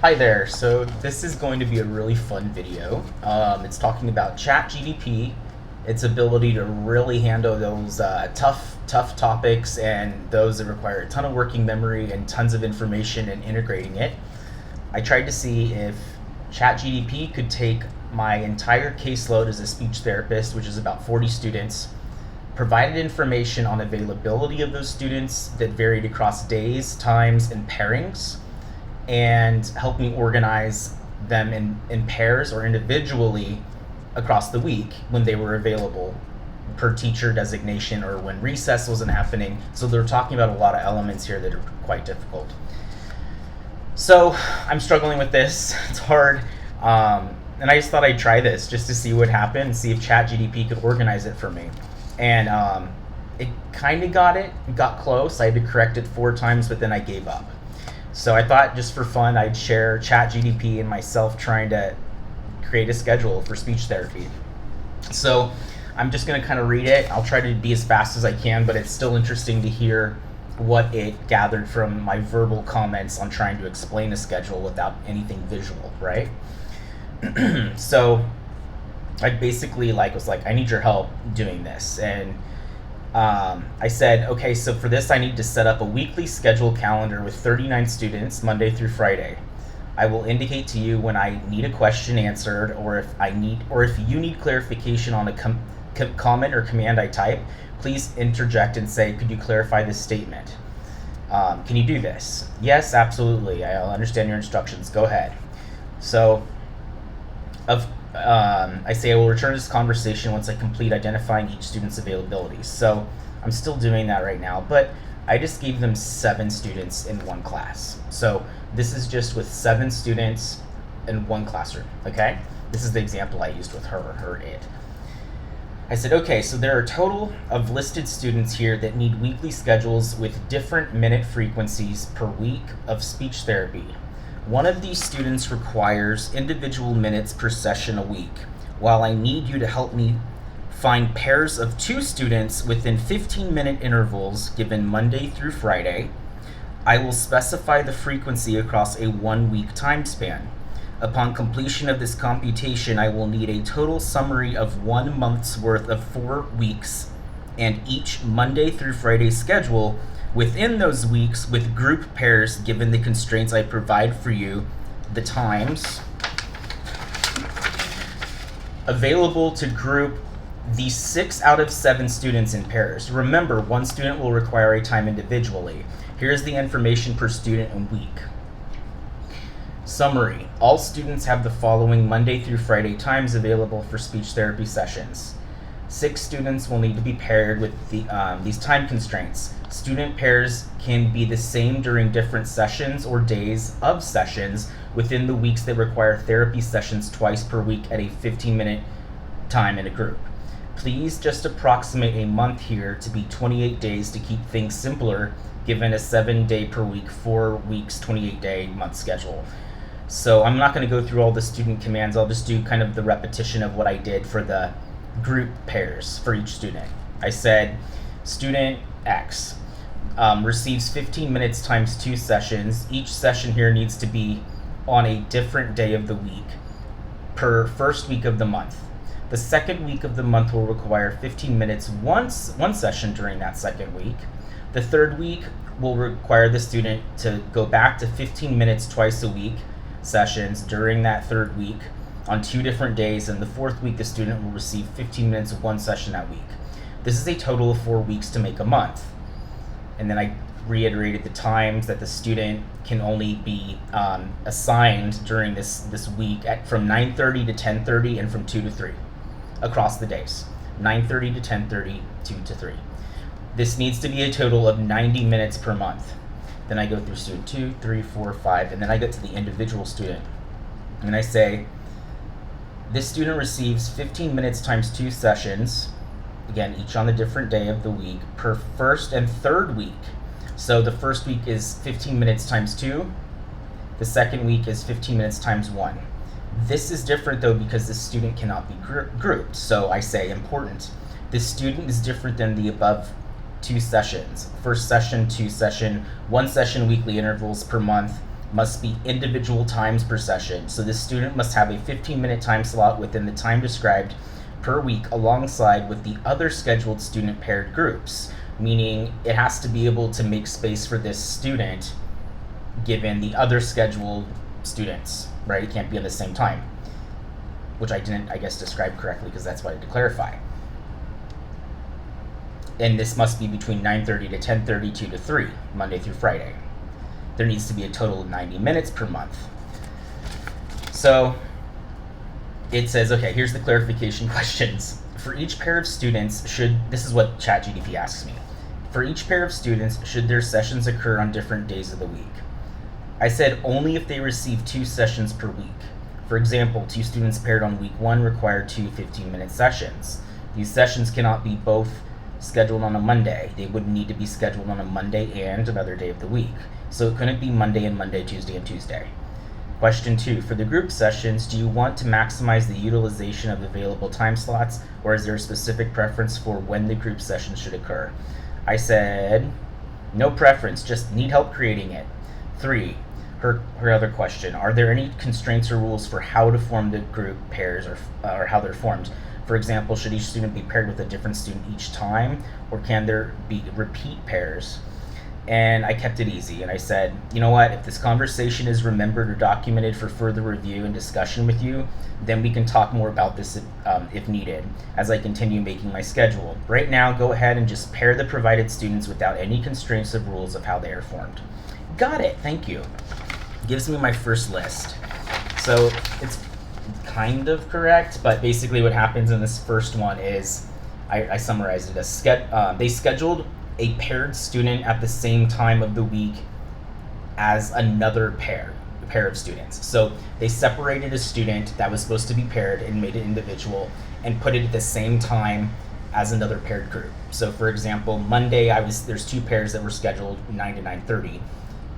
Hi there, so this is going to be a really fun video. It's talking about Chat GPT, its ability to really handle those tough topics and those that require a ton of working memory and tons of information and integrating it. I tried to see if Chat GPT could take my entire caseload as a speech therapist, which is about 40 students, provided information on availability of those students that varied across days, times, and pairings, and help me organize them in pairs or individually across the week when they were available per teacher designation or when recess wasn't happening. So they're talking about a lot of elements here that are quite difficult. So I'm struggling with this. It's hard. And I just thought I'd try this just to see what happened and see if ChatGPT could organize it for me. And it kind of got close. I had to correct it 4 times, but then I gave up. So I thought just for fun, I'd share ChatGPT and myself trying to create a schedule for speech therapy. So I'm just going to kind of read it. I'll try to be as fast as I can, but it's still interesting to hear what it gathered from my verbal comments on trying to explain a schedule without anything visual, right? So I basically was like, I need your help doing this. And I said, okay, so for this I need to set up a weekly schedule calendar with 39 students, Monday through Friday. I will indicate to you when I need a question answered, or if you need clarification on a comment or command I type, please interject and say, could you clarify this statement? Can you do this? Yes, absolutely. I'll understand your instructions. Go ahead. So I say I will return to this conversation once I complete identifying each student's availabilities. So I'm still doing that right now, but I just gave them 7 students in one class. So this is just with 7 students in one classroom, okay? This is the example I used with her, it. I said, okay, so there are a total of listed students here that need weekly schedules with different minute frequencies per week of speech therapy. One of these students requires individual minutes per session a week, while I need you to help me find pairs of 2 students within 15-minute intervals given Monday through Friday. I will specify the frequency across a 1-week time span. Upon completion of this computation, I will need a total summary of 1 month's worth of 4 weeks and each Monday through Friday schedule within those weeks with group pairs given the constraints I provide for you, the times available to group these 6 out of 7 students in pairs. Remember, 1 student will require a time individually. Here's the information per student and week. Summary. All students have the following Monday through Friday times available for speech therapy sessions. 6 students will need to be paired with these time constraints. Student pairs can be the same during different sessions or days of sessions within the weeks that require therapy sessions twice per week at a 15-minute time in a group. Please just approximate a month here to be 28 days to keep things simpler given a 7-day per week, 4 weeks, 28-day month schedule. So I'm not going to go through all the student commands. I'll just do kind of the repetition of what I did for the group pairs for each student. I said student X receives 15 minutes times 2 sessions. Each session here needs to be on a different day of the week per first week of the month. The second week of the month will require 15 minutes one session during that second week. The third week will require the student to go back to 15 minutes twice a week sessions during that third week on 2 different days, and the fourth week the student will receive 15 minutes of 1 session that week. This is a total of 4 weeks to make a month. And then I reiterated the times that the student can only be assigned during this week from 9:30 to 10:30 and from 2 to 3 across the days. 9:30 to 10:30, 2 to 3. This needs to be a total of 90 minutes per month. Then I go through student 2, 3, 4, 5, and then I get to the individual student. And I say, this student receives 15 minutes times 2 sessions, again, each on a different day of the week, per first and third week. So the first week is 15 minutes times 2. The second week is 15 minutes times 1. This is different though because this student cannot be grouped. So I say important. This student is different than the above 2 sessions. First session, 2 session, 1 session weekly intervals per month, must be individual times per session. So this student must have a 15-minute time slot within the time described per week alongside with the other scheduled student paired groups, meaning it has to be able to make space for this student given the other scheduled students, right? It can't be at the same time, which I didn't, I guess, describe correctly because that's what I had to clarify. And this must be between 9:30 to 10:30, 2 to 3, Monday through Friday. There needs to be a total of 90 minutes per month. So it says, okay, here's the clarification questions. For each pair of students, this is what Chat GPT asks me. For each pair of students, should their sessions occur on different days of the week? I said only if they receive 2 sessions per week. For example, 2 students paired on week 1 require 2 15-minute sessions. These sessions cannot be both scheduled on a Monday. They would need to be scheduled on a Monday and another day of the week. So it couldn't be Monday and Monday, Tuesday and Tuesday. Question 2, for the group sessions, do you want to maximize the utilization of available time slots, or is there a specific preference for when the group session should occur? I said, no preference, just need help creating it. 3, her other question, are there any constraints or rules for how to form the group pairs or how they're formed? For example, should each student be paired with a different student each time, or can there be repeat pairs? And I kept it easy, and I said, you know what, if this conversation is remembered or documented for further review and discussion with you, then we can talk more about this if needed, as I continue making my schedule. Right now, go ahead and just pair the provided students without any constraints of rules of how they are formed. Got it, thank you. Gives me my first list. So it's kind of correct, but basically what happens in this first one is, I summarized it as they scheduled a paired student at the same time of the week as another pair of students. So they separated a student that was supposed to be paired and made it individual and put it at the same time as another paired group. So for example, Monday there's 2 pairs that were scheduled 9 to 9:30.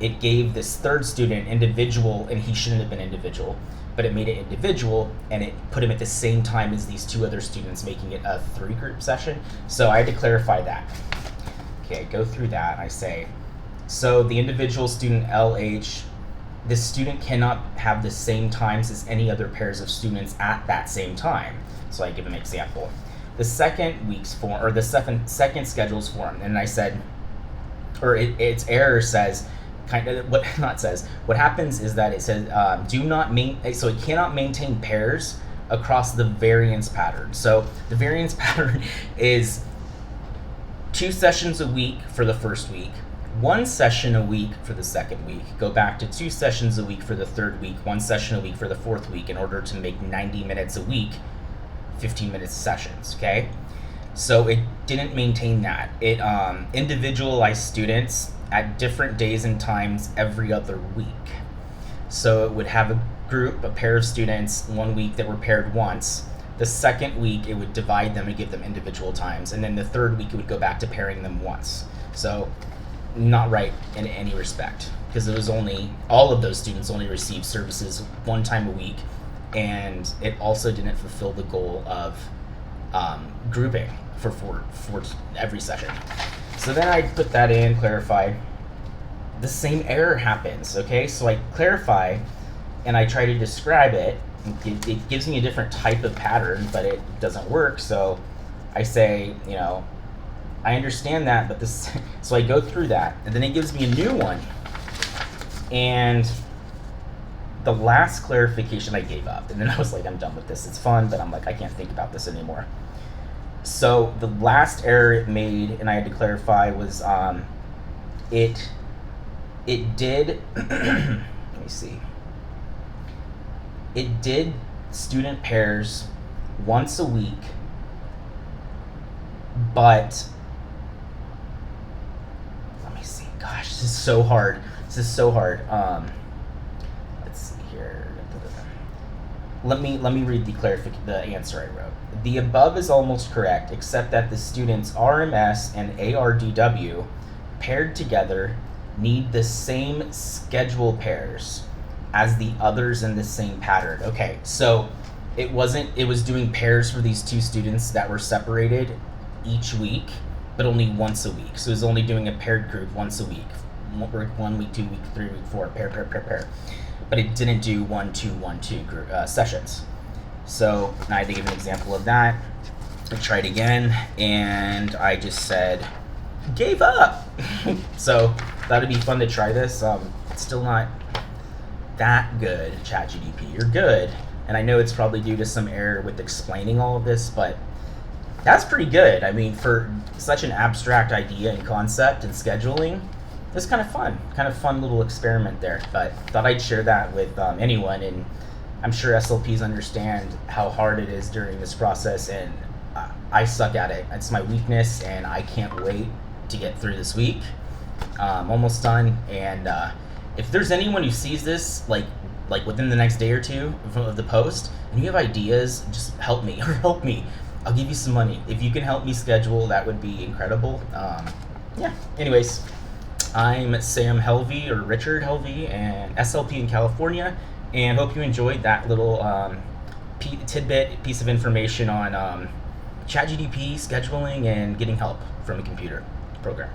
It gave this third student individual, and he shouldn't have been individual, but it made it individual and it put him at the same time as these 2 other students, making it a 3 group session. So I had to clarify that. Okay, I go through that and I say, so the individual student LH, this student cannot have the same times as any other pairs of students at that same time. So I give an example. The second week's form, or the second schedule's form, and I said, or its error says, what happens is that it says so it cannot maintain pairs across the variance pattern. So the variance pattern is 2 sessions a week for the first week, 1 session a week for the second week, go back to 2 sessions a week for the third week, 1 session a week for the fourth week, in order to make 90 minutes a week, 15 minutes sessions, okay? So it didn't maintain that. It individualized students at different days and times every other week. So it would have a pair of students 1 week that were paired once. The second week it would divide them and give them individual times, and then the third week it would go back to pairing them once. So not right in any respect, because it was all of those students only received services 1 time a week, and it also didn't fulfill the goal of grouping for every session. So then I put that in, clarify. The same error happens, okay? So I clarify and I try to describe it. It gives me a different type of pattern, but it doesn't work. So I say, I understand that, but this, so I go through that, and then it gives me a new one. And the last clarification I gave up, and then I was like, I'm done with this. It's fun, but I'm like, I can't think about this anymore. So the last error it made, and I had to clarify, was it did, let me see. It did student pairs once a week, but let me see. Gosh, this is so hard. Let's see here. Let me read the answer I wrote. The above is almost correct, except that the students RMS and ARDW paired together need the same schedule pairs as the others in the same pattern. Okay, so it was doing pairs for these 2 students that were separated each week, but only once a week. So it was only doing a paired group once a week week 1, week 2, week 3, week 4, pair. But it didn't do 1, 2, 1, 2 sessions. So I had to give an example of that. I tried again, and I just said, gave up. So that'd be fun to try this. It's still not that good, Chat GPT. You're good, and I know it's probably due to some error with explaining all of this, but that's pretty good. I mean, for such an abstract idea and concept and scheduling, it's kind of fun little experiment there. But thought I'd share that with anyone, and I'm sure SLPs understand how hard it is during this process, and I suck at it. It's my weakness, and I can't wait to get through this week. Almost done, and if there's anyone who sees this like within the next day or two of the post, and you have ideas, just help me. I'll give you some money. If you can help me schedule, that would be incredible. Yeah, anyways, I'm Sam Helvey, or Richard Helvey, and SLP in California, and hope you enjoyed that little piece of information on ChatGPT, scheduling, and getting help from a computer program.